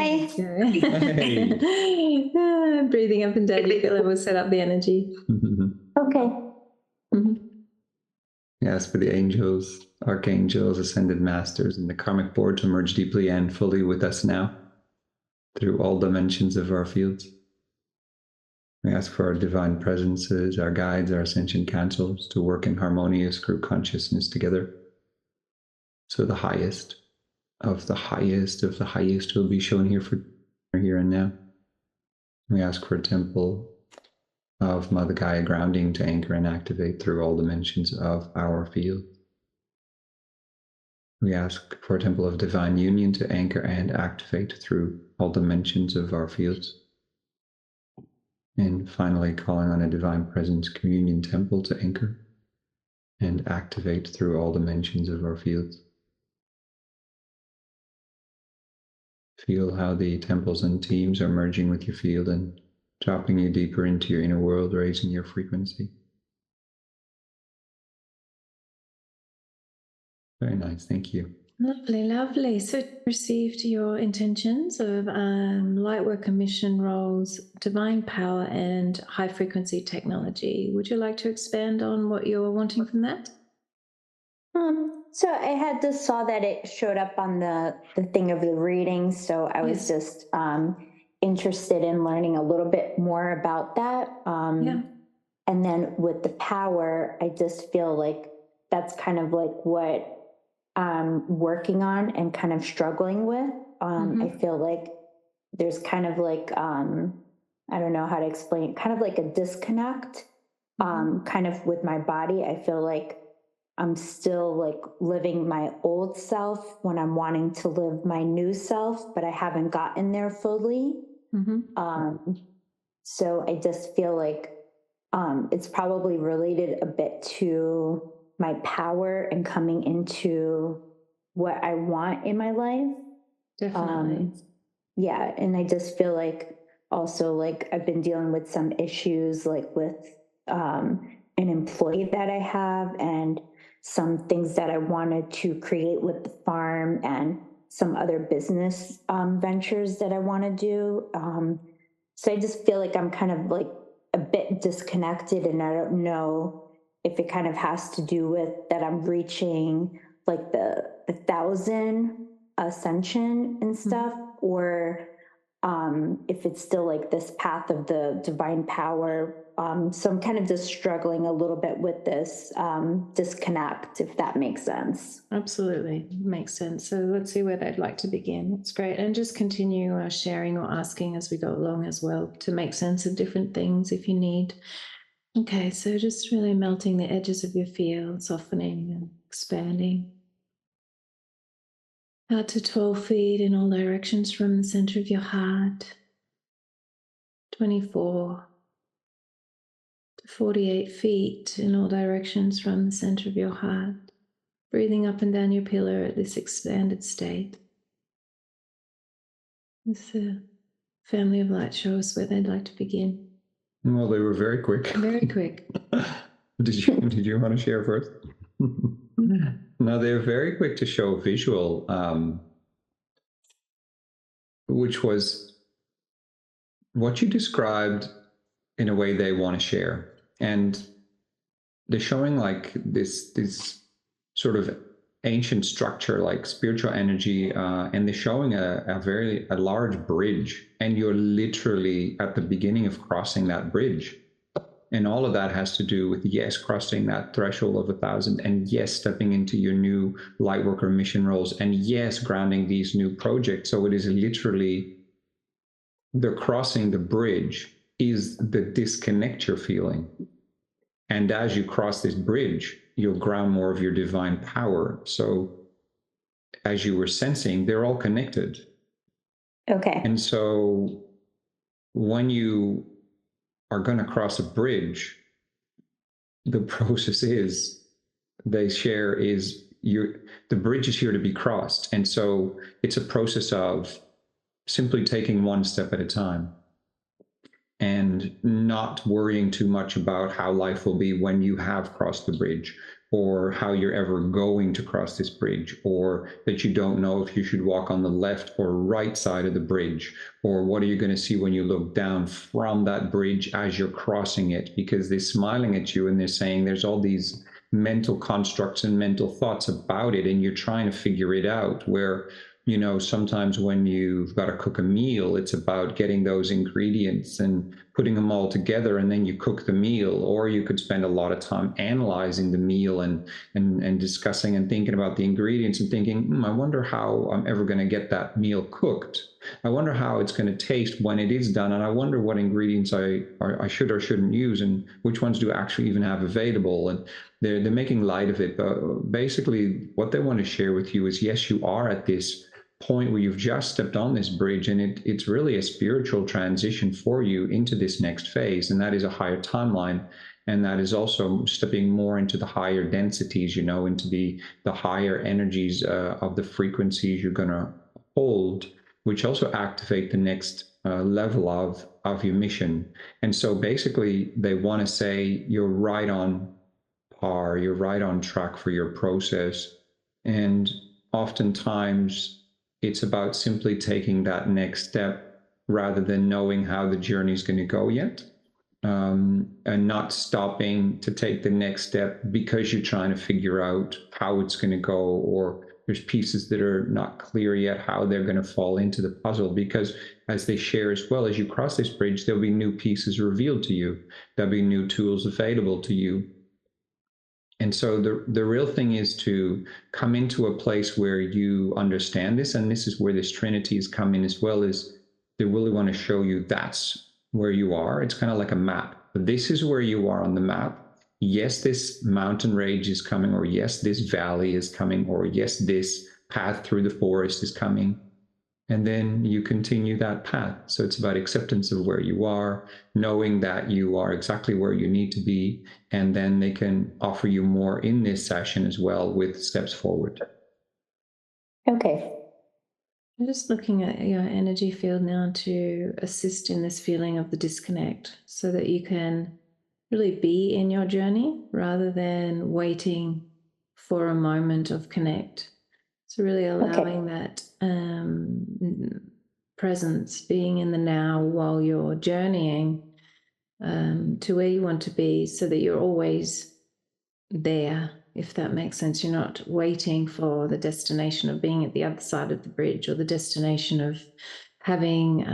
Hi. Okay. Breathing up and down your pillow will set up the energy. Okay. Yes, for the angels, archangels, ascended masters, and the karmic board to merge deeply and fully with us now through all dimensions of our fields. We ask for our divine presences, our guides, our ascension councils to work in harmonious group consciousness together. So the highest of the highest of the highest will be shown here for here and now. We ask for a temple of Mother Gaia grounding to anchor and activate through all dimensions of our field. We ask for a temple of divine union to anchor and activate through all dimensions of our fields. And finally, calling on a divine presence communion temple to anchor and activate through all dimensions of our fields. Feel how the temples and teams are merging with your field and dropping you deeper into your inner world, raising your frequency. Very nice, thank you. Lovely, lovely. So received your intentions of light worker mission roles, divine power, and high frequency technology. Would you like to expand on what you're wanting from that? So I had just saw that it showed up on the thing of the reading, so I was just interested in learning a little bit more about that. And then with the power, I just feel like that's kind of like what I'm working on and kind of struggling with. I feel like there's kind of like, I don't know how to explain it, kind of like a disconnect, kind of with my body. I feel like I'm still like living my old self when I'm wanting to live my new self, but I haven't gotten there fully. So I just feel like it's probably related a bit to my power and coming into what I want in my life. Definitely. And I just feel like also like I've been dealing with some issues like with an employee that I have and some things that I wanted to create with the farm and some other business ventures that I want to do. So I just feel like I'm kind of like a bit disconnected, and I don't know if it kind of has to do with that I'm reaching like the 1,000 ascension and stuff, or if it's still like this path of the divine power. So I'm kind of just struggling a little bit with this disconnect, if that makes sense. Absolutely. Makes sense. So let's see where they'd like to begin. That's great. And just continue sharing or asking as we go along as well to make sense of different things if you need. Okay, so just really melting the edges of your field, softening and expanding. Out to 12 feet in all directions from the center of your heart. 24 to 48 feet in all directions from the center of your heart. Breathing up and down your pillar at this expanded state. This family of light show us where they'd like to begin. Well, they were very quick. Very quick. Did you want to share first? No, they're very quick to show visual, which was what you described in a way they want to share. And they're showing like this sort of ancient structure, like spiritual energy, and they're showing a large bridge, and you're literally at the beginning of crossing that bridge. And all of that has to do with, yes, crossing that threshold of 1,000, and yes, stepping into your new lightworker mission roles, and yes, grounding these new projects. So it is literally the crossing the bridge is the disconnect you're feeling. And as you cross this bridge, you'll ground more of your divine power. So as you were sensing, they're all connected. Okay. And so when you are going to cross a bridge, the process is the bridge is here to be crossed. And so it's a process of simply taking one step at a time and not worrying too much about how life will be when you have crossed the bridge. or how you're ever going to cross this bridge, or that you don't know if you should walk on the left or right side of the bridge, or what are you going to see when you look down from that bridge as you're crossing it, because they're smiling at you and they're saying there's all these mental constructs and mental thoughts about it, and you're trying to figure it out. Where, you know, sometimes when you've got to cook a meal, it's about getting those ingredients and putting them all together, and then you cook the meal. Or you could spend a lot of time analyzing the meal and discussing and thinking about the ingredients and thinking, I wonder how I'm ever going to get that meal cooked. I wonder how it's going to taste when it is done, and I wonder what ingredients I should or shouldn't use, and which ones do I actually even have available. And they're making light of it, but basically what they want to share with you is, yes, you are at this point where you've just stepped on this bridge, and it's really a spiritual transition for you into this next phase, and that is a higher timeline, and that is also stepping more into the higher densities, you know, into the higher energies of the frequencies you're going to hold, which also activate the next level of your mission. And so basically they want to say you're right on par, you're right on track for your process. And oftentimes it's about simply taking that next step rather than knowing how the journey is going to go yet. And not stopping to take the next step because you're trying to figure out how it's going to go, or there's pieces that are not clear yet how they're going to fall into the puzzle. Because as they share as well, as you cross this bridge, there'll be new pieces revealed to you, there'll be new tools available to you. And so the real thing is to come into a place where you understand this, and this is where this Trinity is coming as well, is they really want to show you that's where you are. It's kind of like a map. This is where you are on the map. Yes, this mountain range is coming, or yes, this valley is coming, or yes, this path through the forest is coming. And then you continue that path. So it's about acceptance of where you are, knowing that you are exactly where you need to be, and then they can offer you more in this session as well with steps forward. Okay. I'm just looking at your energy field now to assist in this feeling of the disconnect, so that you can really be in your journey rather than waiting for a moment of connect. So really allowing that presence, being in the now while you're journeying to where you want to be, so that you're always there, if that makes sense. You're not waiting for the destination of being at the other side of the bridge, or the destination of having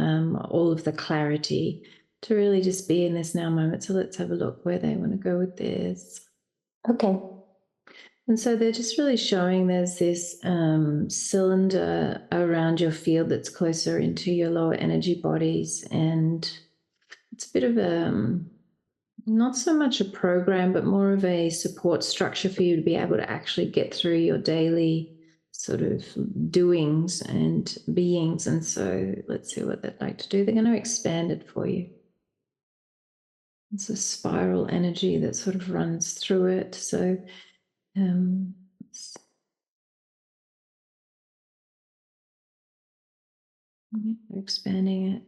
all of the clarity, to really just be in this now moment. So let's have a look where they want to go with this. Okay. And so they're just really showing there's this cylinder around your field that's closer into your lower energy bodies. And it's a bit of a, not so much a program, but more of a support structure for you to be able to actually get through your daily sort of doings and beings. And so let's see what they'd like to do. They're going to expand it for you. It's a spiral energy that sort of runs through it. So they're expanding it.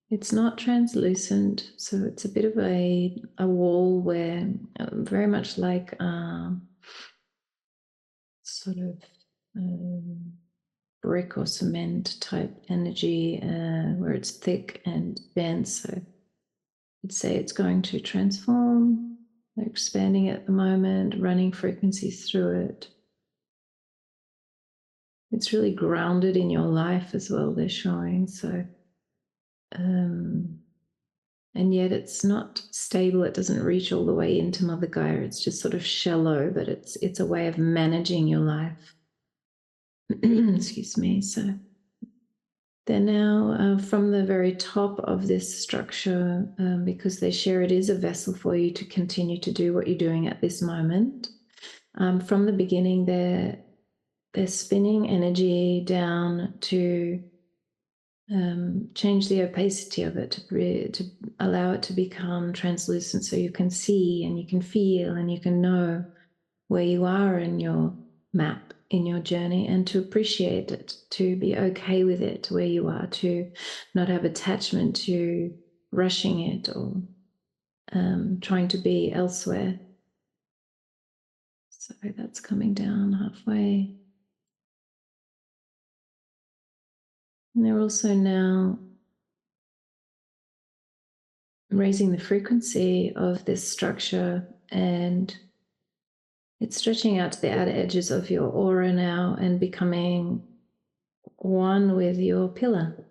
It's not translucent, so it's a bit of a wall where very much like sort of brick or cement type energy, where it's thick and dense. So I'd say it's going to transform. They're expanding at the moment, running frequencies through it. It's really grounded in your life as well, they're showing. So and yet it's not stable. It doesn't reach all the way into Mother Gaia. It's just sort of shallow, but it's a way of managing your life. Excuse me. So they're now from the very top of this structure, because they share it is a vessel for you to continue to do what you're doing at this moment. From the beginning, they're spinning energy down to change the opacity of it, to allow it to become translucent, so you can see and you can feel and you can know where you are in your map, in your journey, and to appreciate it, to be okay with it where you are, to not have attachment to rushing it or trying to be elsewhere. So that's coming down halfway. And they're also now raising the frequency of this structure, and it's stretching out to the outer edges of your aura now and becoming one with your pillar.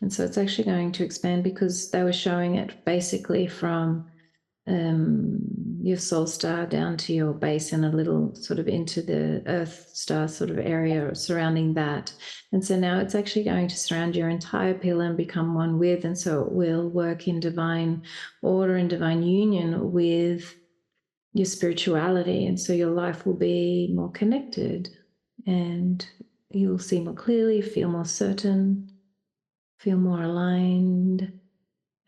And so it's actually going to expand, because they were showing it basically from your soul star down to your base and a little sort of into the earth star sort of area surrounding that. And so now it's actually going to surround your entire pillar and become one with, and so it will work in divine order and divine union with your spirituality. And so your life will be more connected, and you'll see more clearly, feel more certain, feel more aligned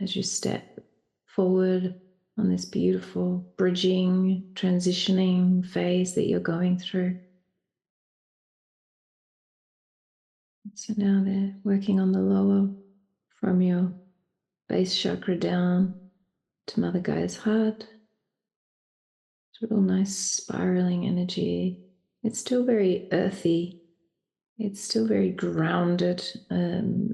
as you step forward on this beautiful bridging, transitioning phase that you're going through. So now they're working on the lower, from your base chakra down to Mother Gaia's heart. It's a real nice spiraling energy. It's still very earthy. It's still very grounded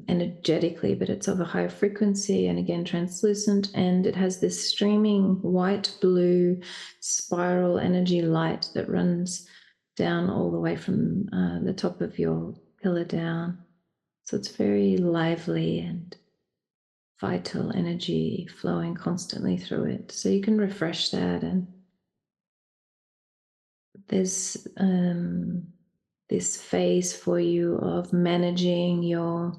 energetically, but it's of a higher frequency and again translucent, and it has this streaming white-blue spiral energy light that runs down all the way from the top of your pillar down. So it's very lively and vital energy flowing constantly through it. So you can refresh that, and there's this phase for you of managing your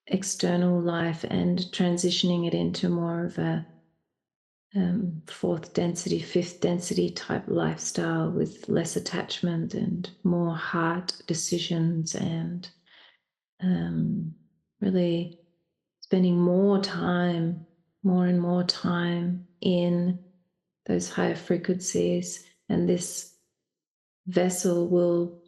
external life and transitioning it into more of a fourth density, fifth density type lifestyle with less attachment and more heart decisions, and really spending more and more time in those higher frequencies. And this vessel will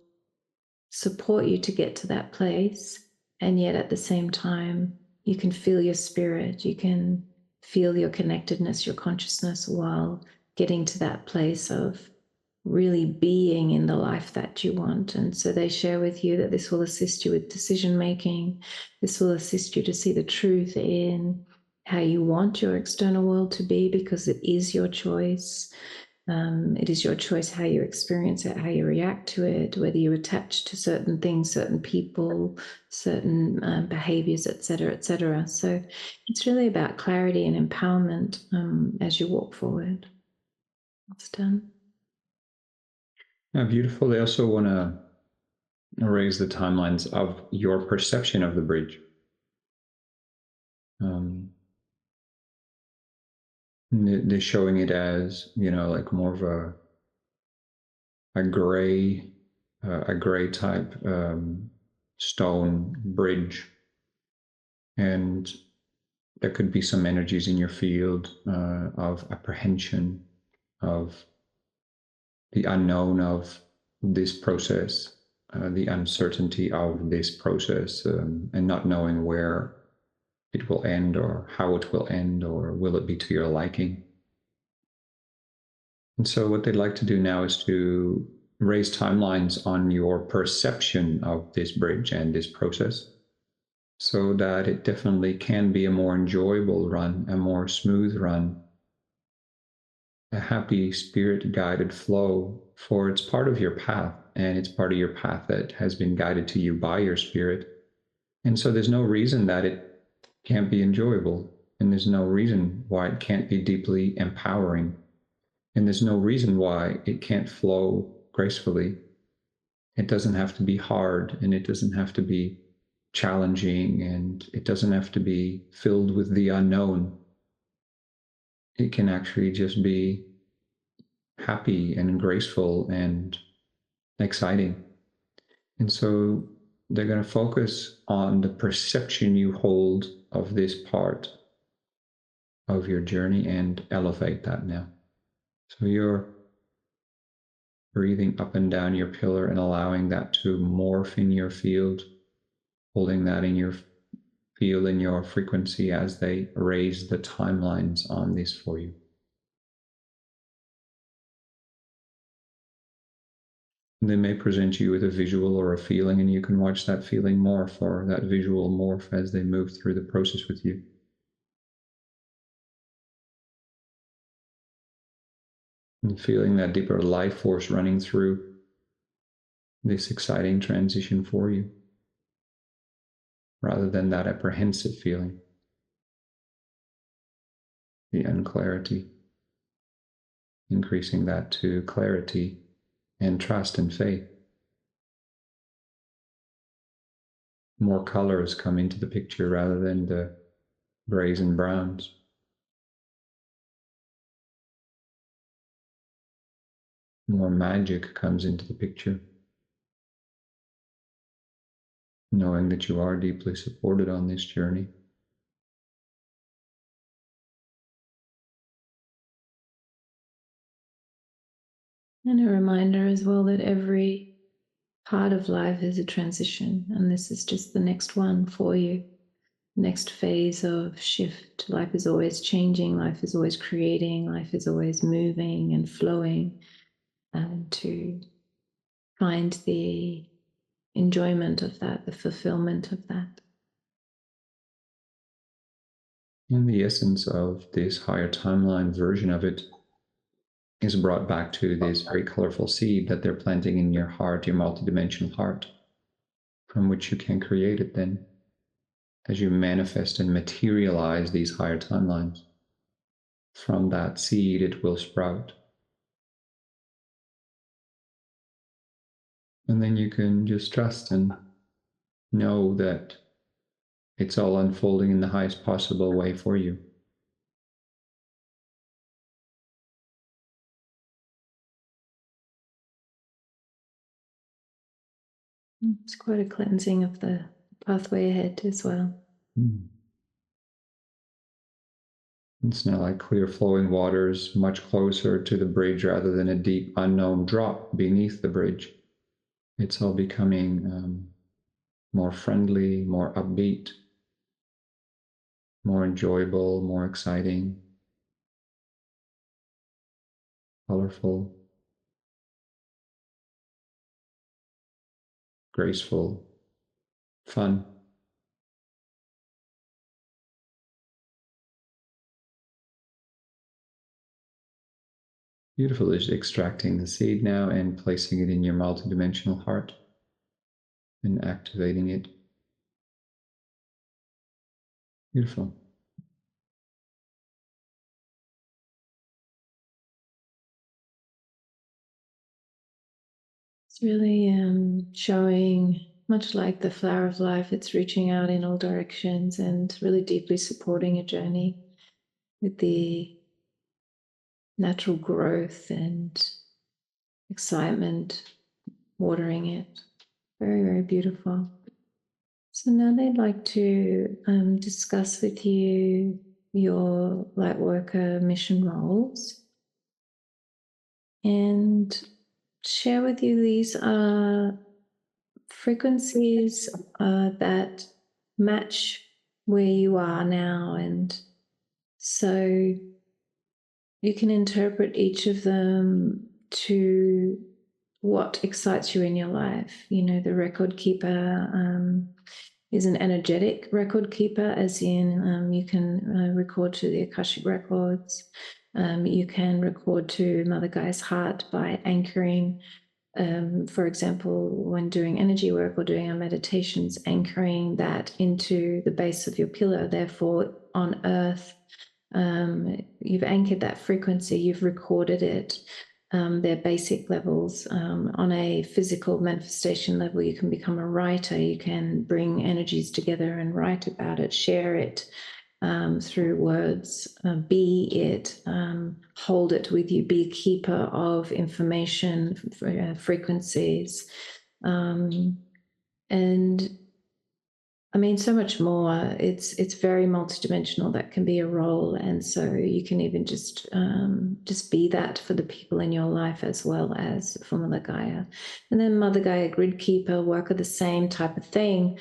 support you to get to that place, and yet at the same time you can feel your spirit, you can feel your connectedness, your consciousness, while getting to that place of really being in the life that you want. And so they share with you that this will assist you with decision making. This will assist you to see the truth in how you want your external world to be, because it is your choice. It is your choice how you experience it, how you react to it, whether you attach to certain things, certain people, certain behaviors, etc., etc. So it's really about clarity and empowerment as you walk forward. It's done. Yeah, beautiful. They also want to raise the timelines of your perception of the bridge. They're showing it as, like more of a gray type stone bridge, and there could be some energies in your field of apprehension, of the unknown of this process, the uncertainty of this process, and not knowing where it will end or how it will end, or will it be to your liking. And so what they'd like to do now is to raise timelines on your perception of this bridge and this process, so that it definitely can be a more enjoyable run, a more smooth run, a happy spirit-guided flow, for it's part of your path, and it's part of your path that has been guided to you by your spirit. And so there's no reason that it can't be enjoyable, and there's no reason why it can't be deeply empowering, and there's no reason why it can't flow gracefully. It doesn't have to be hard, and it doesn't have to be challenging, and it doesn't have to be filled with the unknown. It can actually just be happy and graceful and exciting. And so they're going to focus on the perception you hold of this part of your journey and elevate that now. So you're breathing up and down your pillar and allowing that to morph in your field, holding that in your field, in your frequency, as they raise the timelines on this for you. They may present you with a visual or a feeling, and you can watch that feeling morph or that visual morph as they move through the process with you. And feeling that deeper life force running through this exciting transition for you, rather than that apprehensive feeling, the unclarity, increasing that to clarity and trust and faith. More colors come into the picture rather than the grays and browns. More magic comes into the picture, knowing that you are deeply supported on this journey. And a reminder as well that every part of life is a transition, and this is just the next one for you. Next phase of shift. Life is always changing, life is always creating, life is always moving and flowing, and to find the enjoyment of that, the fulfillment of that. And the essence of this higher timeline version of it is brought back to this very colorful seed that they're planting in your heart, your multidimensional heart, from which you can create it then as you manifest and materialize these higher timelines. From that seed, it will sprout. And then you can just trust and know that it's all unfolding in the highest possible way for you. It's quite a cleansing of the pathway ahead as well. It's now like clear flowing waters, much closer to the bridge rather than a deep unknown drop beneath the bridge. It's all becoming more friendly, more upbeat, more enjoyable, more exciting, colorful, graceful, fun. Beautiful is extracting the seed now and placing it in your multidimensional heart and activating it. Beautiful. It's really showing, much like the flower of life, it's reaching out in all directions and really deeply supporting your journey with the natural growth and excitement, watering it. Very, very beautiful. So now they'd like to discuss with you your Lightworker mission roles and share with you these are frequencies that match where you are now. And so you can interpret each of them to what excites you in your life. You know, the record keeper is an energetic record keeper, as in you can record to the Akashic records. You can record to Mother Gaia's heart by anchoring, for example, when doing energy work or doing our meditations, anchoring that into the base of your pillar. Therefore, on earth, you've anchored that frequency, you've recorded it. They're basic levels. On a physical manifestation level, you can become a writer. You can bring energies together and write about it, share it through words, be it, hold it with you, be a keeper of information, frequencies, and I mean, so much more. It's very multidimensional. That can be a role, and so you can even just be that for the people in your life as well as for Mother Gaia. And then Mother Gaia Grid Keeper, work of the same type of thing.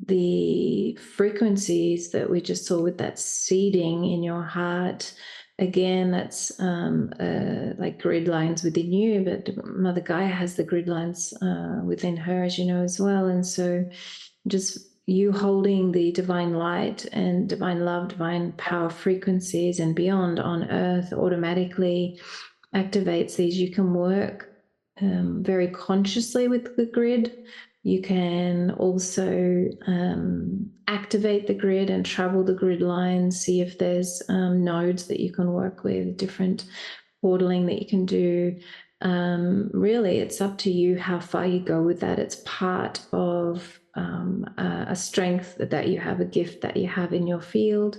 The frequencies that we just saw with that seeding in your heart again, that's like grid lines within you, but Mother Gaia has the grid lines within her, as you know, as well. And so just you holding the divine light and divine love, divine power frequencies and beyond on earth automatically activates these. You can work very consciously with the grid. You can also activate the grid and travel the grid lines, see if there's nodes that you can work with, different portaling that you can do. Really, it's up to you how far you go with that. It's part of a strength that you have, a gift that you have in your field.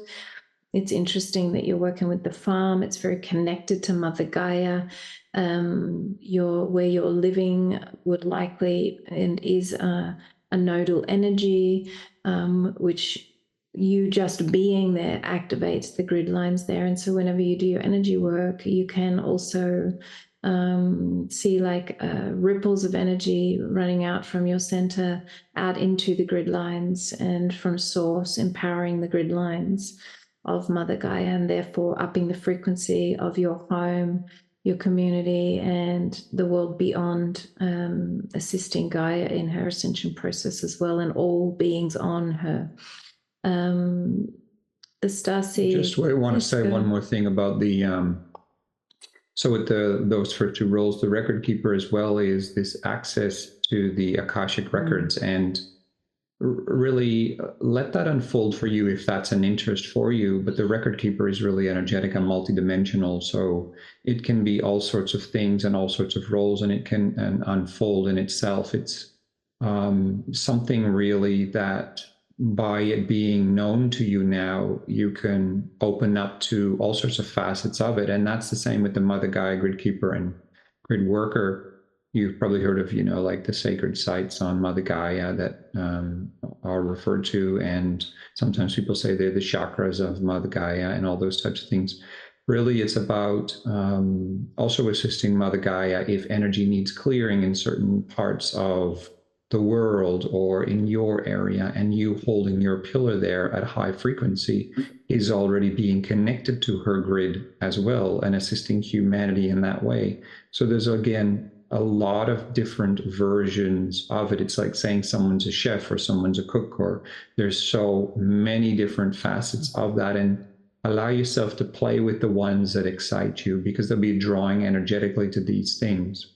It's interesting that you're working with the farm. It's very connected to Mother Gaia. Where you're living would likely and is a nodal energy, which you just being there activates the grid lines there. And so whenever you do your energy work, you can also see like ripples of energy running out from your center out into the grid lines, and from source empowering the grid lines of Mother Gaia, and therefore upping the frequency of your home, your community, and the world beyond, assisting Gaia in her ascension process as well, and all beings on her. The Starseeds. Just I want to say one more thing about the so with those first two roles, the record keeper as well is this access to the Akashic records, and really let that unfold for you if that's an interest for you. But the record keeper is really energetic and multidimensional, so it can be all sorts of things and all sorts of roles, and it can unfold in itself. It's something really that by it being known to you now, you can open up to all sorts of facets of it. And that's the same with the Mother Gaia grid keeper and grid worker. You've probably heard of, like the sacred sites on Mother Gaia that are referred to. And sometimes people say they're the chakras of Mother Gaia and all those types of things. Really, it's about also assisting Mother Gaia if energy needs clearing in certain parts of the world or in your area, and you holding your pillar there at high frequency is already being connected to her grid as well and assisting humanity in that way. So there's, again, a lot of different versions of it. It's like saying someone's a chef or someone's a cook, or there's so many different facets of that. And allow yourself to play with the ones that excite you, because they'll be drawing energetically to these things.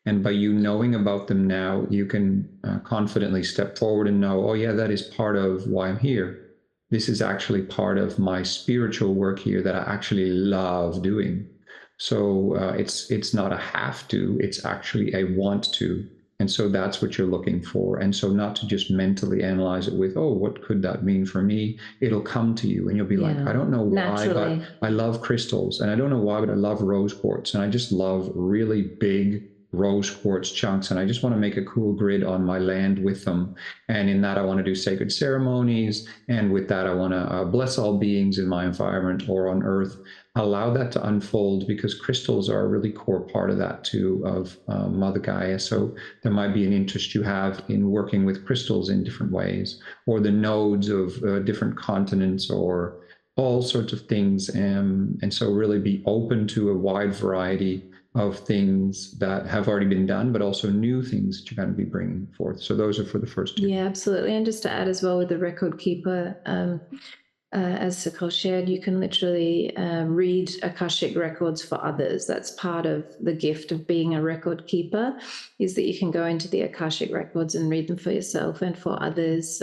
And by you knowing about them now, you can confidently step forward and know, oh yeah, that is part of why I'm here. This is actually part of my spiritual work here that I actually love doing. So it's not a have to, it's actually a want to. And so that's what you're looking for. And so not to just mentally analyze it with, oh, what could that mean for me? It'll come to you and you'll be like, I don't know why, naturally, but I love crystals. And I don't know why, but I love rose quartz. And I just love really big rose quartz chunks, and I just want to make a cool grid on my land with them. And in that, I want to do sacred ceremonies, and with that, I want to bless all beings in my environment or on earth. Allow that to unfold, because crystals are a really core part of that too, of Mother Gaia. So there might be an interest you have in working with crystals in different ways, or the nodes of different continents, or all sorts of things. And so really be open to a wide variety of things that have already been done, but also new things that you're going to be bringing forth. So those are for the first two. Yeah, absolutely. And just to add as well with the record keeper, as Sikaal shared, you can literally read Akashic records for others. That's part of the gift of being a record keeper, is that you can go into the Akashic records and read them for yourself and for others,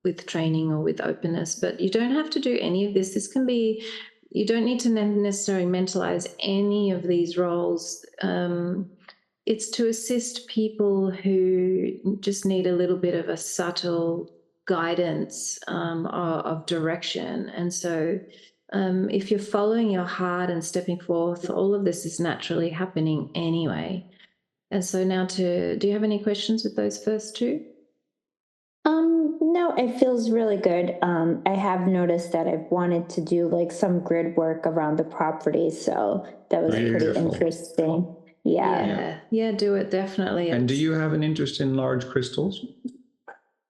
with training or with openness. But you don't have to do any of this. This can be, you don't need to necessarily mentalize any of these roles. It's to assist people who just need a little bit of a subtle guidance of direction. And so if you're following your heart and stepping forth, all of this is naturally happening anyway. And so now do you have any questions with those first two? No, it feels really good. I have noticed that I've wanted to do like some grid work around the property, so that was pretty interesting. Yeah, do it, definitely. And do you have an interest in large crystals?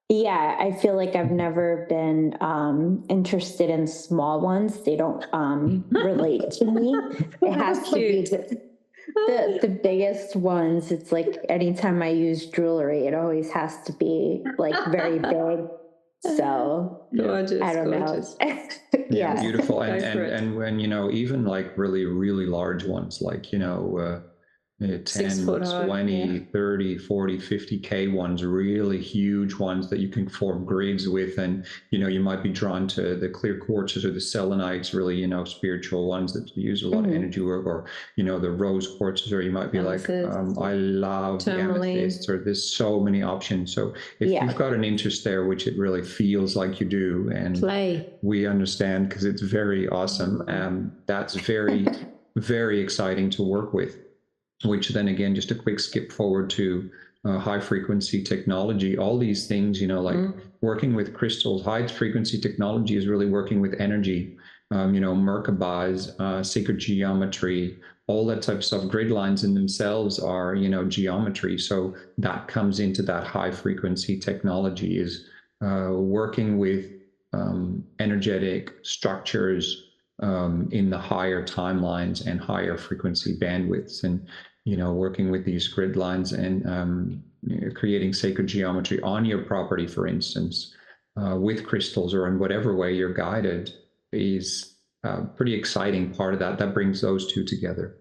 Yeah, I feel like I've never been interested in small ones. They don't relate to me. It has How to be cute. the biggest ones. It's like anytime I use jewelry, it always has to be like very big. So Gorgeous, I don't gorgeous. know. Yeah, Yeah. beautiful. Go for it. And when, even like really, really large ones, like, 6 10, foot high. 20, Yeah. 30, 40, 50K ones, really huge ones that you can form grids with. And, you might be drawn to the clear quartzes or the selenites, really, spiritual ones that use a lot of Mhm. energy work, or, the rose quartzes, or you might be like, Amethyst, I love the tourmaline. amethysts, or there's so many options. So if Yeah. you've got an interest there, which it really feels like you do, and Play. we understand because it's very awesome. That's very, very exciting to work with. Which then again, just a quick skip forward to high frequency technology. All these things, like working with crystals, high frequency technology is really working with energy. Merkabahs, sacred geometry, all that type of stuff. Grid lines in themselves are, geometry. So that comes into that high frequency technology, is working with energetic structures in the higher timelines and higher frequency bandwidths, and working with these grid lines, and creating sacred geometry on your property, for instance, with crystals, or in whatever way you're guided, is a pretty exciting part of that. That brings those two together.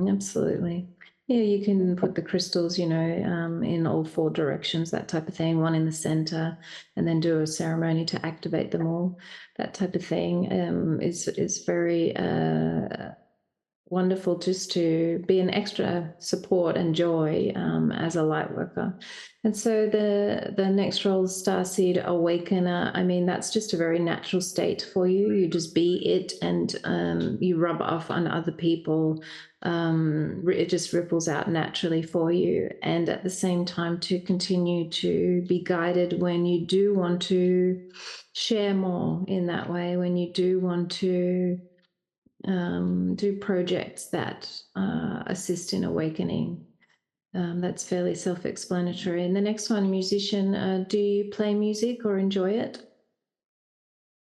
Absolutely. Yeah, you can put the crystals, in all 4 directions, that type of thing, one in the center, and then do a ceremony to activate them all. That type of thing is very wonderful, just to be an extra support and joy as a light worker. And so the next role, Starseed Awakener, I mean, that's just a very natural state for you. You just be it, and you rub off on other people. It just ripples out naturally for you. And at the same time, to continue to be guided when you do want to share more in that way, when you do want to do projects that assist in awakening. That's fairly self-explanatory. And the next one, musician, do you play music or enjoy it?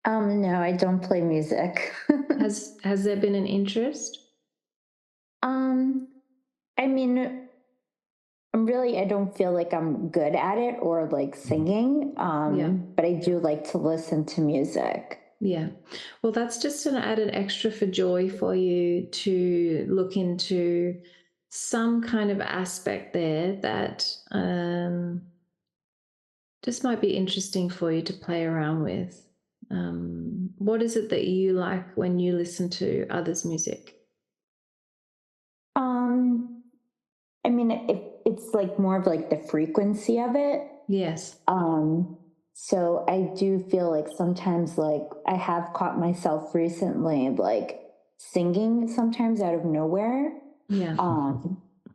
No, I don't play music. Has there been an interest? um, I mean, I don't feel like I'm good at it or like singing. Yeah. But I do like to listen to music. Yeah. Well, that's just an added extra for joy for you to look into some kind of aspect there that just might be interesting for you to play around with. What is it that you like when you listen to others' music? Um, I mean, it's like more of like the frequency of it. Yes. So I do feel like sometimes, like, I have caught myself recently like singing sometimes out of nowhere. Yeah.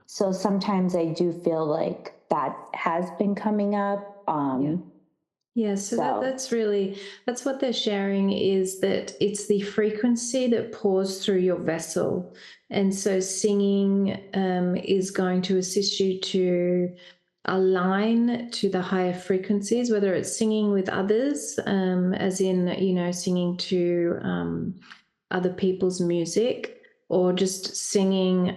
So sometimes I do feel like that has been coming up. Yeah, so that's what they're sharing, is that it's the frequency that pours through your vessel. And so singing is going to assist you to align to the higher frequencies, whether it's singing with others, as in, singing to other people's music, or just singing,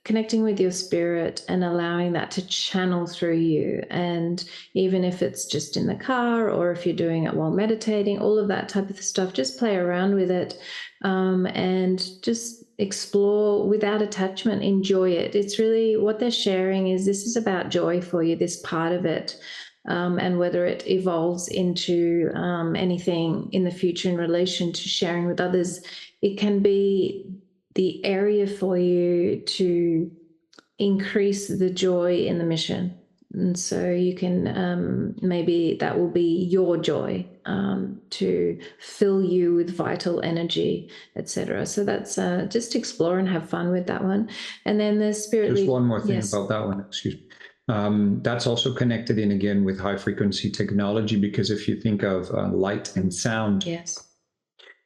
connecting with your spirit and allowing that to channel through you. And even if it's just in the car, or if you're doing it while meditating, all of that type of stuff, just play around with it, and just explore without attachment. Enjoy it. It's really what they're sharing is this is about joy for you, this part of it. And whether it evolves into anything in the future in relation to sharing with others, it can be the area for you to increase the joy in the mission. And so you can, maybe that will be your joy, to fill you with vital energy, etc. So that's just explore and have fun with that one. And then the spirit. Just one more thing about that one, excuse me. That's also connected in again with high frequency technology, because if you think of light and sound, Yes.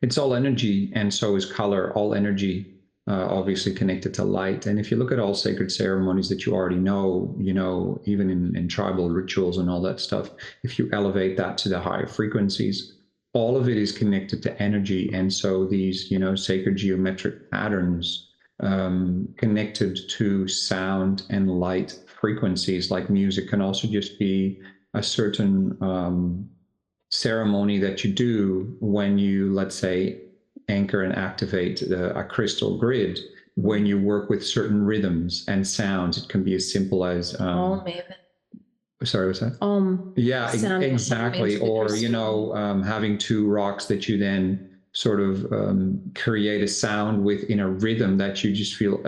it's all energy, and so is color, all energy. obviously connected to light. And if you look at all sacred ceremonies that you already know, even in tribal rituals and all that stuff, if you elevate that to the higher frequencies, all of it is connected to energy. And so these, sacred geometric patterns connected to sound and light frequencies, like music, can also just be a certain ceremony that you do when you, let's say, anchor and activate a crystal grid. When you work with certain rhythms and sounds, it can be as simple as sorry, what's that? Yeah, exactly. Or having two rocks that you then sort of create a sound with in a rhythm that you just feel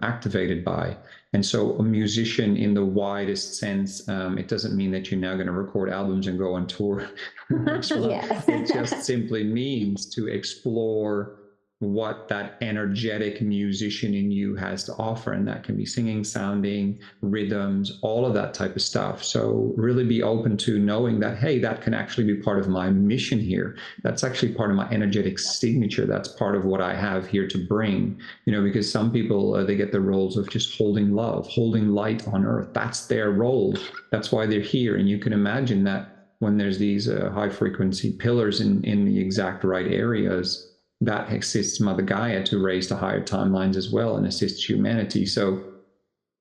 activated by. And so a musician in the widest sense, it doesn't mean that you're now going to record albums and go on tour. It just simply means to explore what that energetic musician in you has to offer. And that can be singing, sounding, rhythms, all of that type of stuff. So really be open to knowing that, hey, that can actually be part of my mission here. That's actually part of my energetic signature. That's part of what I have here to bring, because some people, they get the roles of just holding love, holding light on earth. That's their role. That's why they're here. And you can imagine that when there's these high frequency pillars in the exact right areas, that assists Mother Gaia to raise to higher timelines as well and assists humanity. So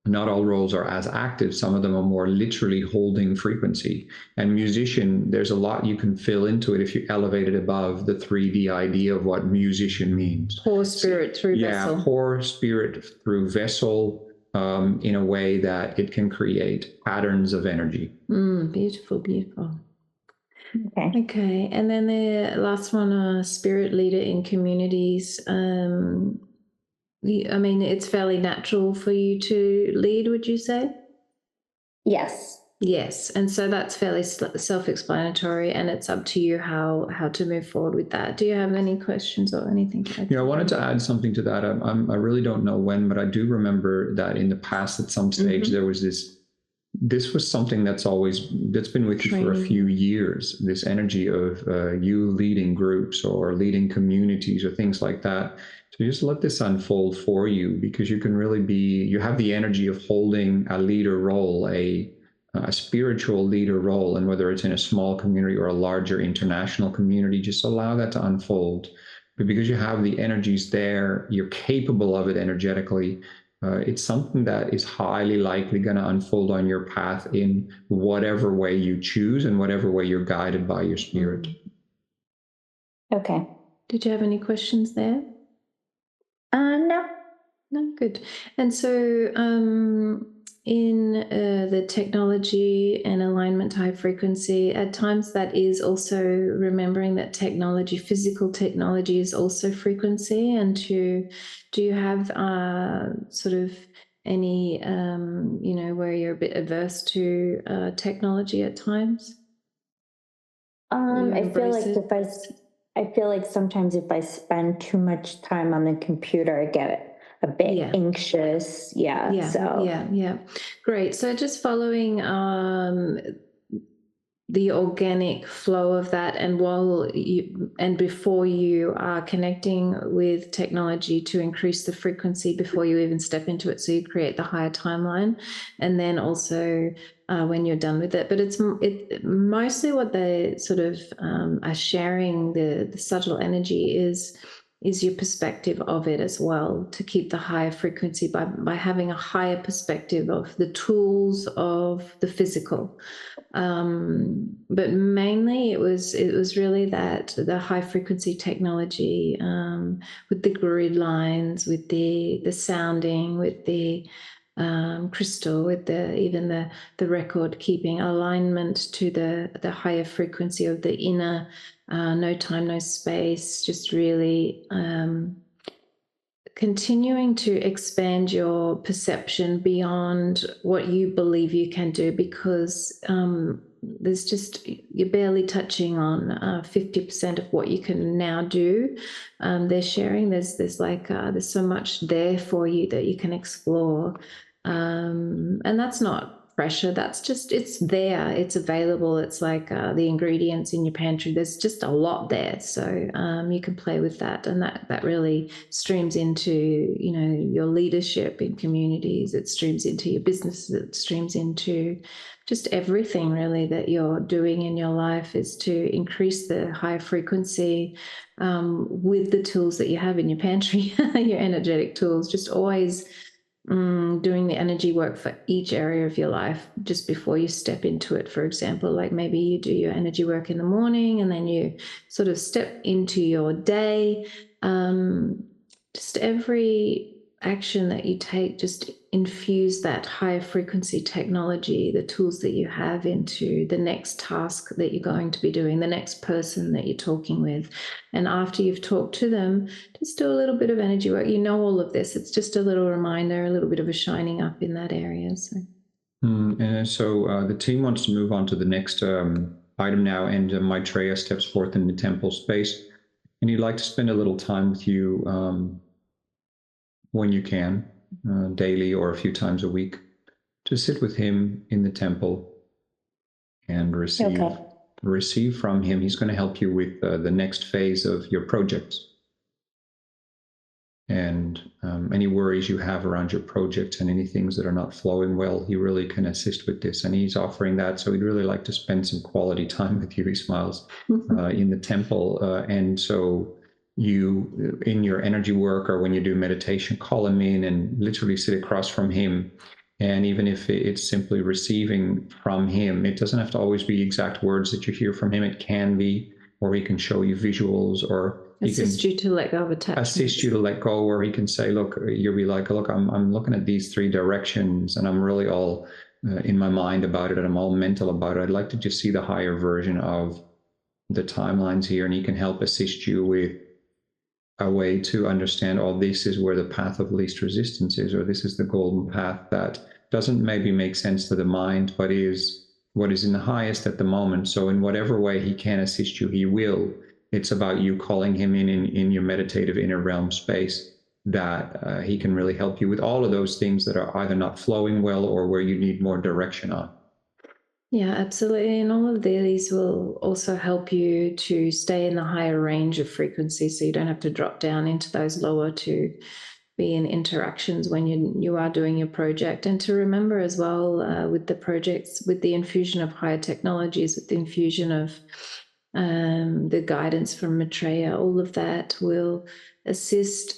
not all roles are as active. Some of them are more literally holding frequency. And musician, there's a lot you can fill into it if you elevate it above the 3D idea of what musician means. Pour spirit through vessel. Yeah, pour spirit through vessel in a way that it can create patterns of energy. Beautiful, beautiful. Okay, and then the last one, spirit leader in communities. It's fairly natural for you to lead, would you say? Yes. Yes, and so that's fairly self-explanatory, and it's up to you how to move forward with that. Do you have any questions or anything? I wanted to add something to that. I really don't know when, but I do remember that in the past at some stage there was this was something that's been with you for a few years, this energy of you leading groups or leading communities or things like that. So just let this unfold for you, because you can really you have the energy of holding a leader role, a spiritual leader role. And whether it's in a small community or a larger international community, just allow that to unfold. But because you have the energies there, you're capable of it energetically. It's something that is highly likely going to unfold on your path in whatever way you choose and whatever way you're guided by your spirit. Okay. Did you have any questions there? No. No, good. And so in the technology and alignment to high frequency, at times that is also remembering that technology, physical technology, is also frequency. And do you have sort of any, where you're a bit averse to technology at times? I feel like sometimes if I spend too much time on the computer, I get a bit anxious. Yeah. Great. So just following the organic flow of that, and before you are connecting with technology to increase the frequency before you even step into it, so you create the higher timeline, and then also when you're done with it. But it's mostly what they sort of are sharing, the subtle energy is your perspective of it as well, to keep the higher frequency by having a higher perspective of the tools of the physical. But mainly it was really that the high frequency technology, with the grid lines, with the sounding, with the crystal, with even the record keeping, alignment to the higher frequency of the inner, no time, no space, just really continuing to expand your perception beyond what you believe you can do, because there's just, you're barely touching on 50% of what you can now do. They're sharing there's so much there for you that you can explore, and that's not pressure. That's just, it's there, it's available. It's like the ingredients in your pantry. There's just a lot there. So you can play with that. And that really streams into, you know, your leadership in communities. It streams into your business. It streams into just everything really that you're doing in your life, is to increase the high frequency with the tools that you have in your pantry, your energetic tools. Just always doing the energy work for each area of your life just before you step into it. For example, like maybe you do your energy work in the morning and then you sort of step into your day. Just every action that you take, just infuse that higher frequency technology, the tools that you have, into the next task that you're going to be doing, the next person that you're talking with. And after you've talked to them, just do a little bit of energy work. You know all of this. It's just a little reminder, a little bit of a shining up in that area. So. And so the team wants to move on to the next item now, and Maitreya steps forth in the temple space, and he'd like to spend a little time with you when you can, daily or a few times a week, to sit with him in the temple and receive from him. He's going to help you with the next phase of your projects. And any worries you have around your project and any things that are not flowing well, he really can assist with this. And he's offering that. So he'd really like to spend some quality time with you, he smiles, in the temple. And so you, in your energy work or when you do meditation, call him in and literally sit across from him. And even if it's simply receiving from him, it doesn't have to always be exact words that you hear from him. It can be, or he can show you visuals, or assist you to let go of attachments. Assist you to let go, where he can say, look, you'll be like, look, I'm looking at these three directions and I'm really all in my mind about it, and I'm all mental about it. I'd like to just see the higher version of the timelines here. And he can help assist you with a way to understand, oh, this is where the path of least resistance is, or this is the golden path that doesn't maybe make sense to the mind, but is what is in the highest at the moment. So in whatever way he can assist you, he will. It's about you calling him in your meditative inner realm space, that he can really help you with all of those things that are either not flowing well or where you need more direction on. Yeah, absolutely. And all of these will also help you to stay in the higher range of frequency, so you don't have to drop down into those lower to be in interactions when you are doing your project. And to remember as well, with the projects, with the infusion of higher technologies, with the infusion of the guidance from Maitreya, all of that will assist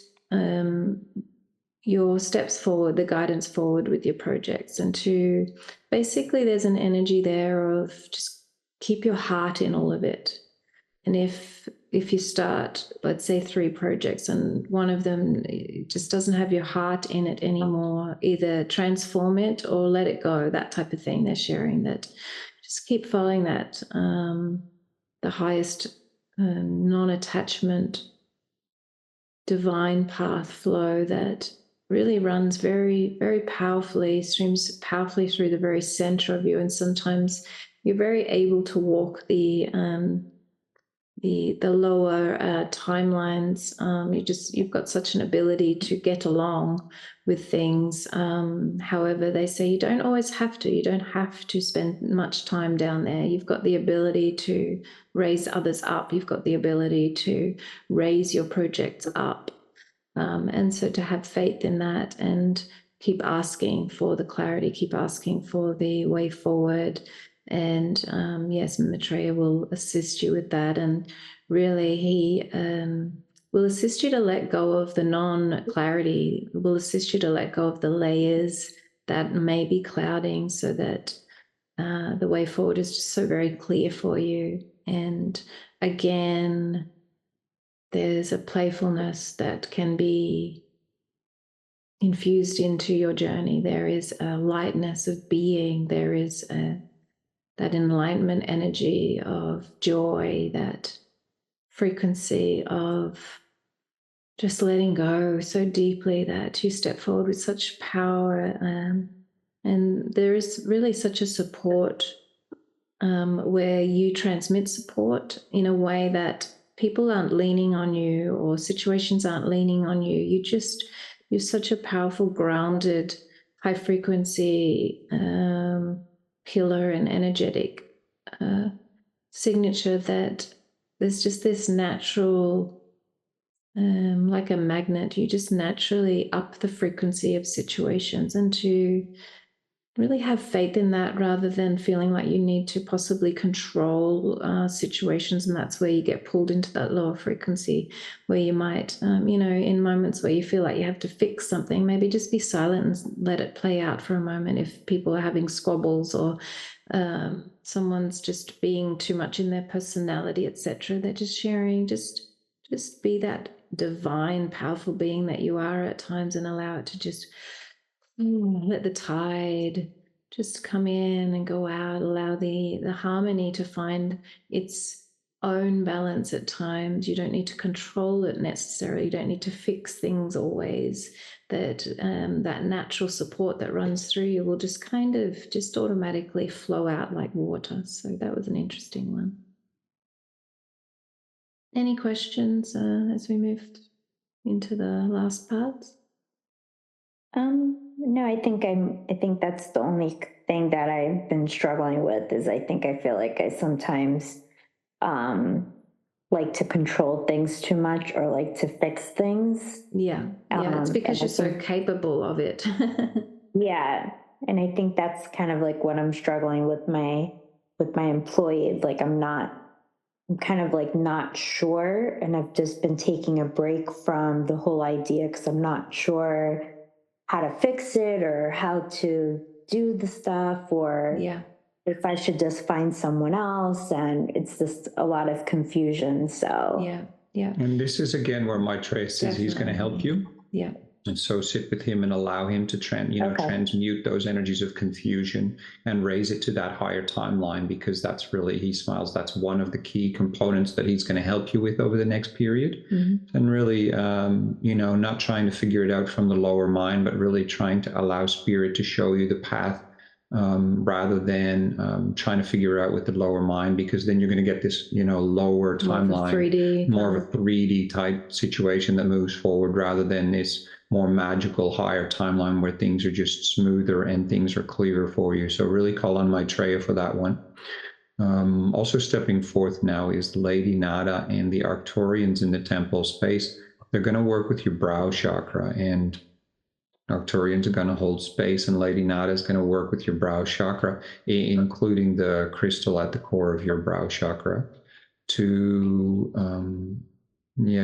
your steps forward, the guidance forward with your projects. And to basically, there's an energy there of just keep your heart in all of it. And if you start, let's say, 3 projects and one of them just doesn't have your heart in it anymore, either transform it or let it go, that type of thing. They're sharing that. Just keep following that, the highest non-attachment divine path flow that really runs very, very powerfully, streams powerfully through the very center of you. And sometimes you're very able to walk the lower timelines. You've got such an ability to get along with things. However, they say you don't always have to. You don't have to spend much time down there. You've got the ability to raise others up. You've got the ability to raise your projects up. And so to have faith in that and keep asking for the clarity, keep asking for the way forward. And yes, Maitreya will assist you with that. And really, he will assist you to let go of the non-clarity, will assist you to let go of the layers that may be clouding, so that the way forward is just so very clear for you. And again, there's a playfulness that can be infused into your journey. There is a lightness of being. There is that enlightenment energy of joy, that frequency of just letting go so deeply that you step forward with such power. And there is really such a support where you transmit support in a way that people aren't leaning on you or situations aren't leaning on you. You're such a powerful, grounded, high frequency pillar and energetic signature, that there's just this natural, like a magnet, you just naturally up the frequency of situations, and to really have faith in that rather than feeling like you need to possibly control situations. And that's where you get pulled into that lower frequency, where you might, in moments where you feel like you have to fix something, maybe just be silent and let it play out for a moment. If people are having squabbles, or someone's just being too much in their personality, etc., they're just sharing, just be that divine, powerful being that you are at times, and allow it to just let the tide just come in and go out. Allow the harmony to find its own balance at times. You don't need to control it necessarily. You don't need to fix things always. That that natural support that runs through you will just kind of just automatically flow out like water. So that was an interesting one. Any questions as we moved into the last parts? No, I think that's the only thing that I've been struggling with, is I feel like I sometimes like to control things too much, or like to fix things. Yeah. It's because you're so capable of it. Yeah. And I think that's kind of like what I'm struggling with my employees. Like I'm kind of like not sure, and I've just been taking a break from the whole idea, because I'm not sure how to fix it or how to do the stuff, or if I should just find someone else. And it's just a lot of confusion. So yeah. And this is again where Maitreya says he's going to help you. Yeah. And so sit with him and allow him to transmute those energies of confusion and raise it to that higher timeline, because that's really, he smiles, that's one of the key components that he's going to help you with over the next period. Mm-hmm. And really, not trying to figure it out from the lower mind, but really trying to allow spirit to show you the path, rather than trying to figure it out with the lower mind, because then you're going to get this, lower timeline, more of a 3D type situation that moves forward, rather than this more magical higher timeline where things are just smoother and things are clearer for you. So really call on Maitreya for that one. Also stepping forth now is Lady Nada and the Arcturians in the temple space. They're going to work with your brow chakra, and Arcturians are going to hold space, and Lady Nada is going to work with your brow chakra, including the crystal at the core of your brow chakra, to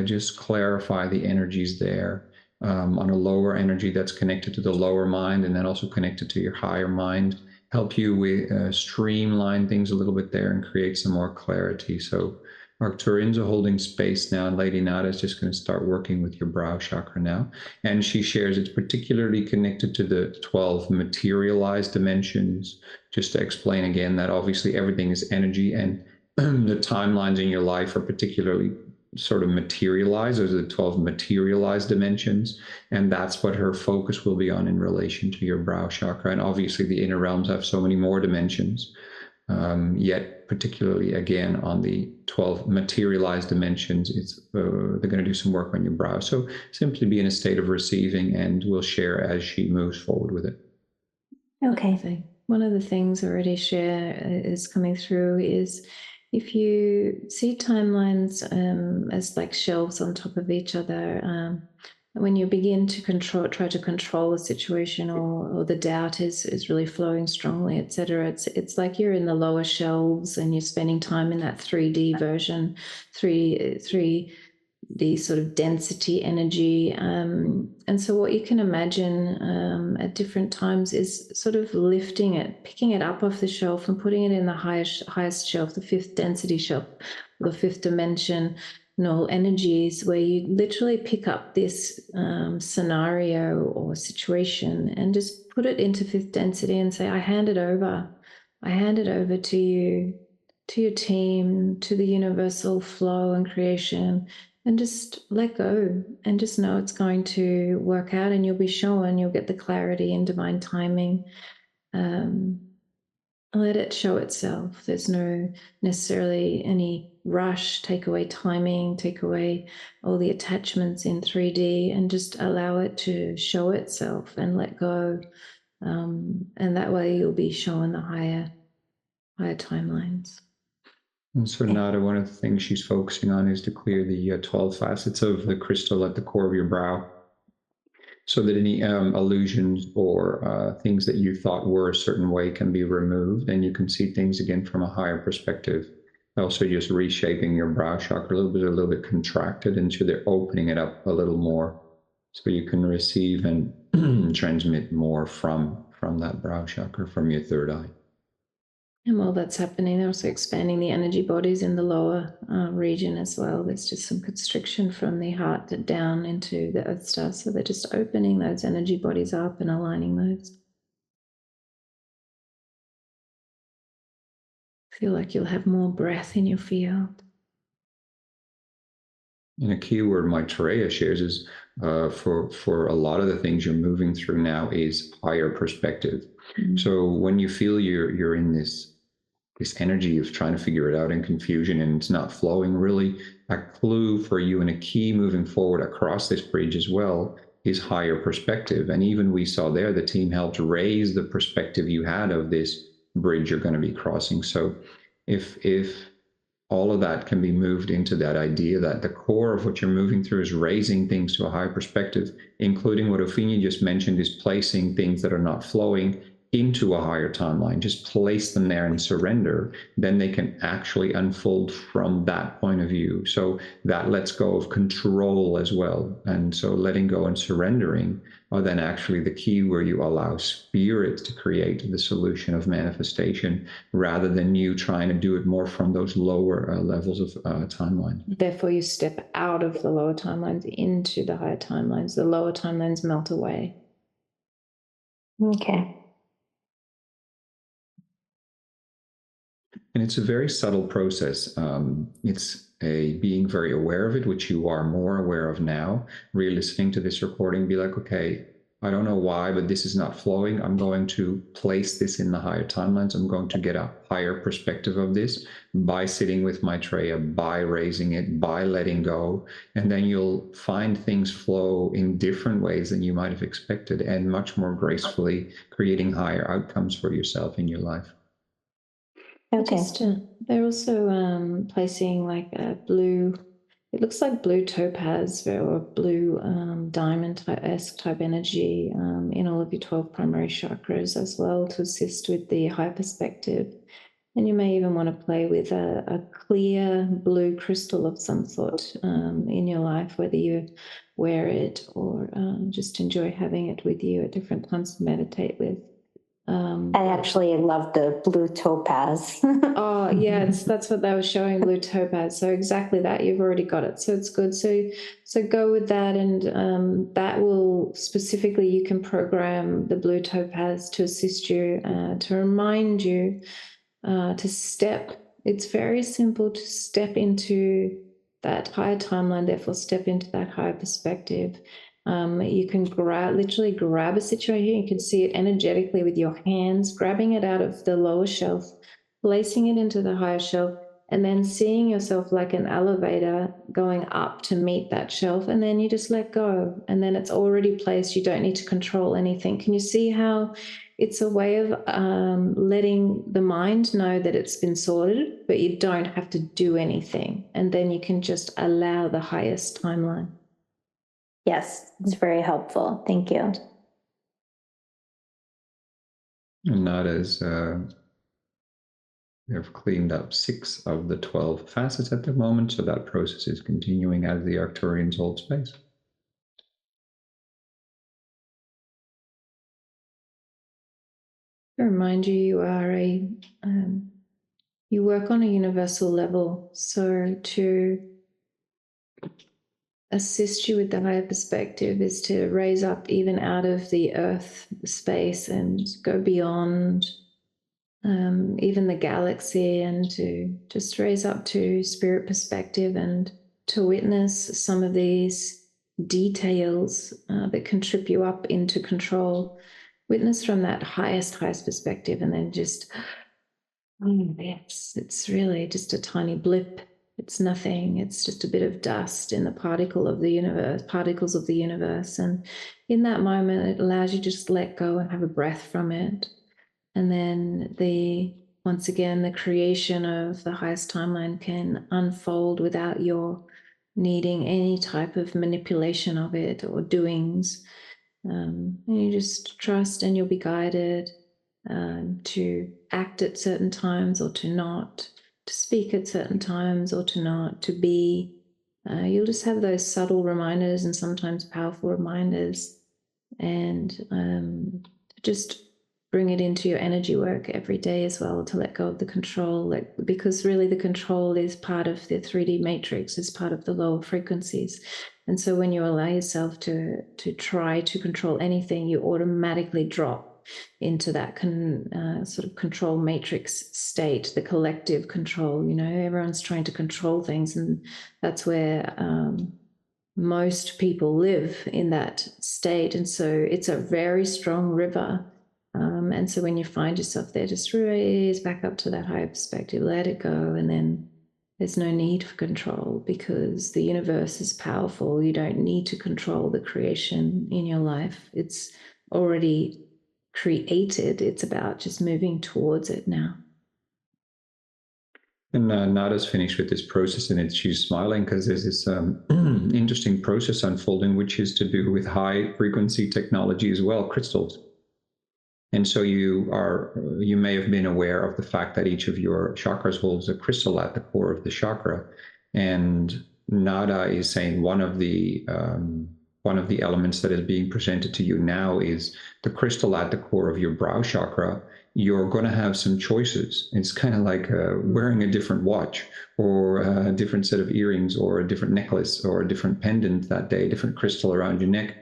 just clarify the energies there. On a lower energy that's connected to the lower mind, and then also connected to your higher mind, help you with streamline things a little bit there and create some more clarity. So Arcturians are holding space now, and Lady Nada is just going to start working with your brow chakra now. And she shares it's particularly connected to the 12 materialized dimensions. Just to explain again that obviously everything is energy, and the timelines in your life are particularly sort of materialized. Those are the 12 materialized dimensions, and that's what her focus will be on in relation to your brow chakra. And obviously the inner realms have so many more dimensions, yet particularly again on the 12 materialized dimensions, it's they're going to do some work on your brow. So simply be in a state of receiving, and we'll share as she moves forward with it. Okay. One of the things already share is coming through is, if you see timelines as like shelves on top of each other, when you begin to try to control a situation, or the doubt is really flowing strongly, etc., it's like you're in the lower shelves and you're spending time in that 3D version, 3D sort of density energy. And so what you can imagine at different times is sort of lifting it, picking it up off the shelf and putting it in the highest shelf, the 5th density shelf, the 5th dimensional energies, where you literally pick up this scenario or situation and just put it into 5th density and say, I hand it over to you, to your team, to the universal flow and creation, and just let go and just know it's going to work out, and you'll be shown, you'll get the clarity and divine timing. Let it show itself. There's no necessarily any rush. Take away timing, take away all the attachments in 3D, and just allow it to show itself and let go And that way you'll be shown the higher timelines. And so Nada, one of the things she's focusing on is to clear the 12 facets of the crystal at the core of your brow, so that any illusions or things that you thought were a certain way can be removed, and you can see things again from a higher perspective. Also just reshaping your brow chakra a little bit contracted, and so they're opening it up a little more so you can receive and transmit more from that brow chakra, from your third eye. And while that's happening, they're also expanding the energy bodies in the lower region as well. There's just some constriction from the heart down into the Earth Star. So they're just opening those energy bodies up and aligning those. Feel like you'll have more breath in your field. And a key word Maitreya shares is for a lot of the things you're moving through now is higher perspective. Mm-hmm. So when you feel you're in this energy of trying to figure it out in confusion and it's not flowing, really a clue for you and a key moving forward across this bridge as well is higher perspective. And even we saw there, the team helped raise the perspective you had of this bridge you're going to be crossing. So if all of that can be moved into that idea that the core of what you're moving through is raising things to a higher perspective, including what Opheana just mentioned is placing things that are not flowing into a higher timeline. Just place them there and surrender. Then they can actually unfold from that point of view. So that lets go of control as well. And so letting go and surrendering are then actually the key where you allow spirit to create the solution of manifestation rather than you trying to do it more from those lower levels of timeline. Therefore, you step out of the lower timelines into the higher timelines. The lower timelines melt away. Okay. And it's a very subtle process. It's a being very aware of it, which you are more aware of now. Really listening to this recording, be like, okay, I don't know why, but this is not flowing. I'm going to place this in the higher timelines. I'm going to get a higher perspective of this by sitting with Maitreya, by raising it, by letting go. And then you'll find things flow in different ways than you might have expected and much more gracefully, creating higher outcomes for yourself in your life. Okay. They're also placing like a blue, it looks like blue topaz or blue diamond-esque type energy in all of your 12 primary chakras as well to assist with the high perspective. And you may even want to play with a clear blue crystal of some sort in your life, whether you wear it or just enjoy having it with you at different times to meditate with. I actually love the blue topaz. Oh, yeah, that's what they were showing, blue topaz. So exactly that, you've already got it. So it's good. So go with that, and that will specifically, you can program the blue topaz to assist you, to remind you to step. It's very simple to step into that higher timeline, therefore step into that higher perspective. You can literally grab a situation. You can see it energetically with your hands, grabbing it out of the lower shelf, placing it into the higher shelf, and then seeing yourself like an elevator going up to meet that shelf. And then you just let go. And then it's already placed. You don't need to control anything. Can you see how it's a way of letting the mind know that it's been sorted, but you don't have to do anything. And then you can just allow the highest timeline. Yes, it's very helpful. Thank you. And not as they've cleaned up 6 of the 12 facets at the moment, so that process is continuing as the Arcturians hold space. To remind you, you are you work on a universal level, so to assist you with the higher perspective is to raise up even out of the earth space and go beyond even the galaxy, and to just raise up to spirit perspective and to witness some of these details that can trip you up into control. Witness from that highest perspective, and then just, it's really just a tiny blip It's nothing. It's just a bit of dust in the particles of the universe. And in that moment, it allows you to just let go and have a breath from it. And then once again, the creation of the highest timeline can unfold without your needing any type of manipulation of it or doings. And you just trust, and you'll be guided to act at certain times or to not, to speak at certain times or to not, to be. You'll just have those subtle reminders and sometimes powerful reminders, and just bring it into your energy work every day as well, to let go of the control, because really the control is part of the 3D matrix, is part of the lower frequencies. And so when you allow yourself to try to control anything, you automatically drop into that sort of control matrix state, the collective control. Everyone's trying to control things, and that's where most people live, in that state. And so it's a very strong river. And so when you find yourself there, just raise back up to that higher perspective, let it go, and then there's no need for control, because the universe is powerful. You don't need to control the creation in your life. It's already created. It's about just moving towards it now. And Nada's finished with this process, and she's smiling because there's this interesting process unfolding, which is to do with high frequency technology as well, crystals. And so you may have been aware of the fact that each of your chakras holds a crystal at the core of the chakra. And Nada is saying one of the elements that is being presented to you now is the crystal at the core of your brow chakra. You're going to have some choices. It's kind of like wearing a different watch, or a different set of earrings, or a different necklace, or a different pendant that day, different crystal around your neck.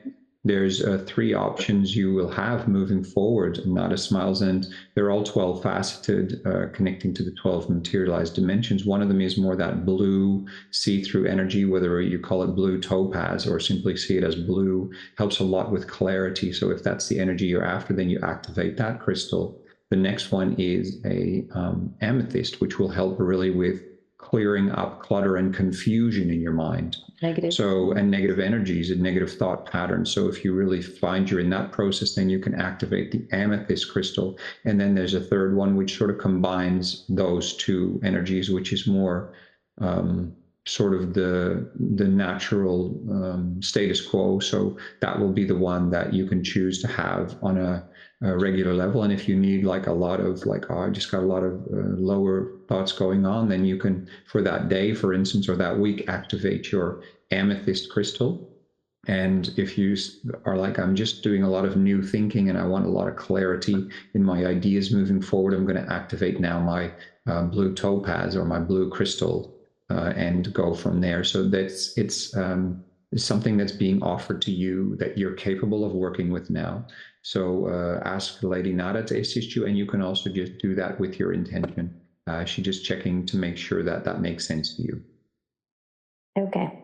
There's 3 options you will have moving forward. Nada smiles, and they're all 12 faceted, connecting to the 12 materialized dimensions. One of them is more that blue see-through energy, whether you call it blue topaz or simply see it as blue, helps a lot with clarity. So if that's the energy you're after, then you activate that crystal. The next one is a amethyst, which will help really with clearing up clutter and confusion in your mind. And negative energies and negative thought patterns. So if you really find you're in that process, then you can activate the amethyst crystal. And then there's a third one which sort of combines those 2 energies, which is more sort of the natural status quo. So that will be the one that you can choose to have on a regular level. And if you need like a lot of I just got a lot of lower thoughts going on, then you can, for that day, for instance, or that week, activate your amethyst crystal. And if you are like, I'm just doing a lot of new thinking and I want a lot of clarity in my ideas moving forward, I'm going to activate now my blue topaz or my blue crystal and go from there. So it's something that's being offered to you that you're capable of working with now. So ask Lady Nada to assist you, and you can also just do that with your intention. She's just checking to make sure that that makes sense to you. Okay,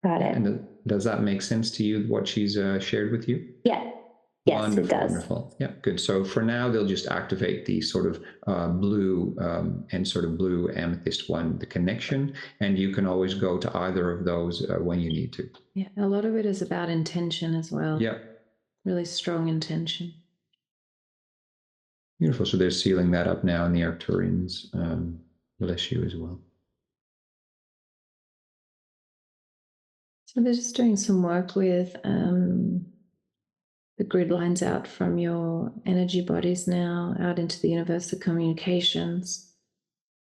got it. And does that make sense to you, what she's shared with you? Yeah. Yes, Wonderful, it does. wonderful. Yeah, good. So for now, they'll just activate the sort of blue and sort of blue amethyst one, the connection, and you can always go to either of those when you need to. Yeah, a lot of it is about intention as well. Yeah. Really strong intention. Beautiful. So they're sealing that up now, and the Arcturians bless you as well. So they're just doing some work with the grid lines out from your energy bodies now, out into the universe, the communications.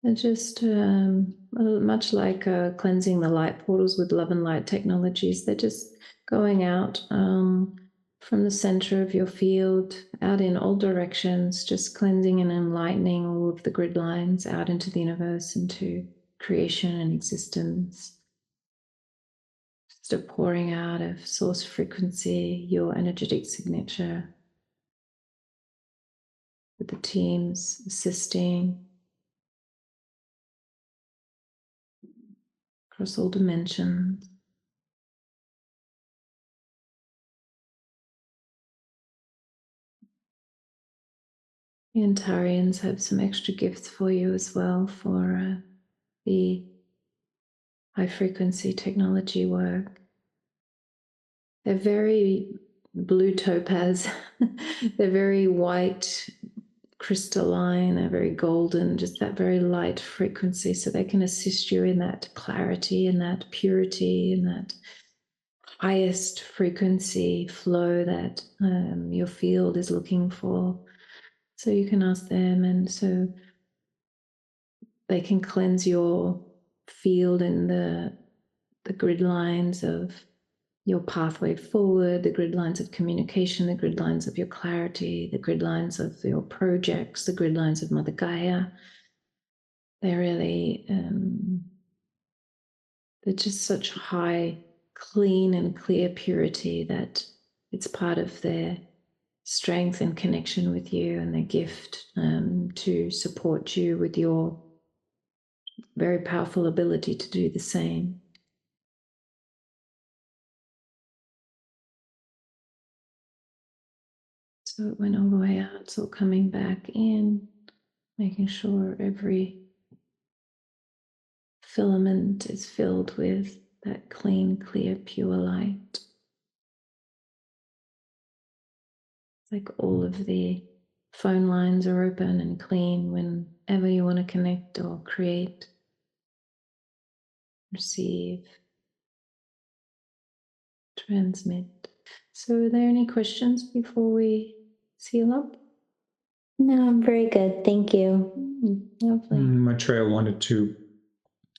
They're just much like cleansing the light portals with love and light technologies. They're just going out from the center of your field, out in all directions, just cleansing and enlightening all of the grid lines out into the universe, into creation and existence. Just a pouring out of source frequency, your energetic signature, with the teams assisting across all dimensions. The Antarians have some extra gifts for you as well, for the high frequency technology work. They're very blue topaz. They're very white, crystalline. They're very golden, just that very light frequency. So they can assist you in that clarity and that purity and that highest frequency flow that your field is looking for. So you can ask them, and so they can cleanse your field in the grid lines of your pathway forward, the grid lines of communication, the grid lines of your clarity, the grid lines of your projects, the grid lines of Mother Gaia. They're really, they're just such high, clean and clear purity that it's part of their strength and connection with you and their gift to support you with your very powerful ability to do the same. So it went all the way out, so coming back in, making sure every filament is filled with that clean, clear, pure light. It's like all of the phone lines are open and clean whenever you want to connect or create, receive, transmit. So are there any questions before we seal up? No, I'm very good. Thank you. Lovely. Maitreya wanted to,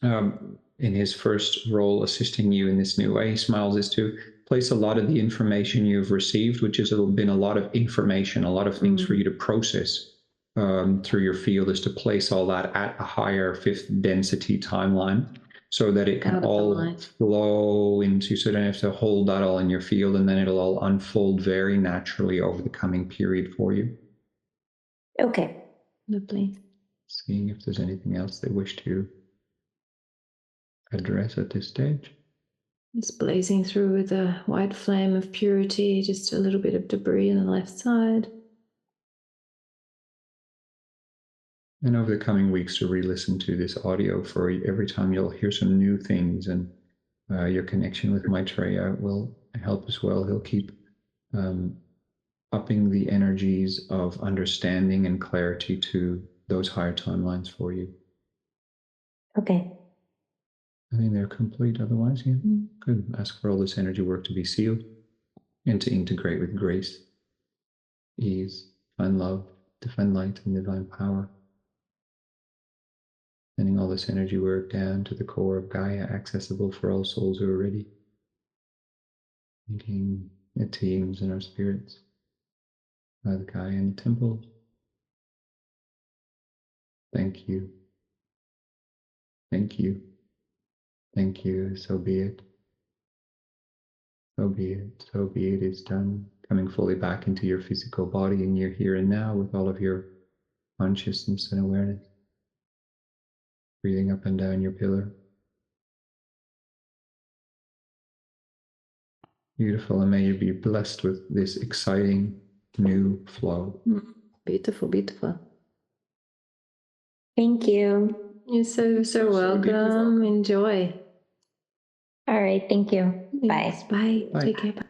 in his first role assisting you in this new way, he smiles, is to place a lot of the information you've received, which has been a lot of information, a lot of things for you to process through your field, is to place all that at a higher fifth density timeline so that it can all flow into, so you don't have to hold that all in your field, and then it'll all unfold very naturally over the coming period for you. Okay. Lovely. Seeing if there's anything else they wish to address at this stage. It's blazing through with a white flame of purity, just a little bit of debris on the left side. And over the coming weeks to re-listen to this audio, for every time you'll hear some new things, and your connection with Maitreya will help as well. He'll keep upping the energies of understanding and clarity to those higher timelines for you. Okay. I think they're complete otherwise, yeah. Good. Ask for all this energy work to be sealed and to integrate with grace, ease, find love, defend light and divine power. Sending all this energy work down to the core of Gaia, accessible for all souls who are ready. Thanking the teams and our spirits, the Gaia in the temple. Thank you. Thank you. Thank you. So be it. So be it. So be it. It's done. Coming fully back into your physical body and your here and now with all of your consciousness and awareness. Breathing up and down your pillar. Beautiful, and may you be blessed with this exciting new flow. Beautiful, beautiful. Thank you. You're so welcome. Beautiful. Enjoy. All right. Thank you. Yes, Bye. Bye. Take care. Bye.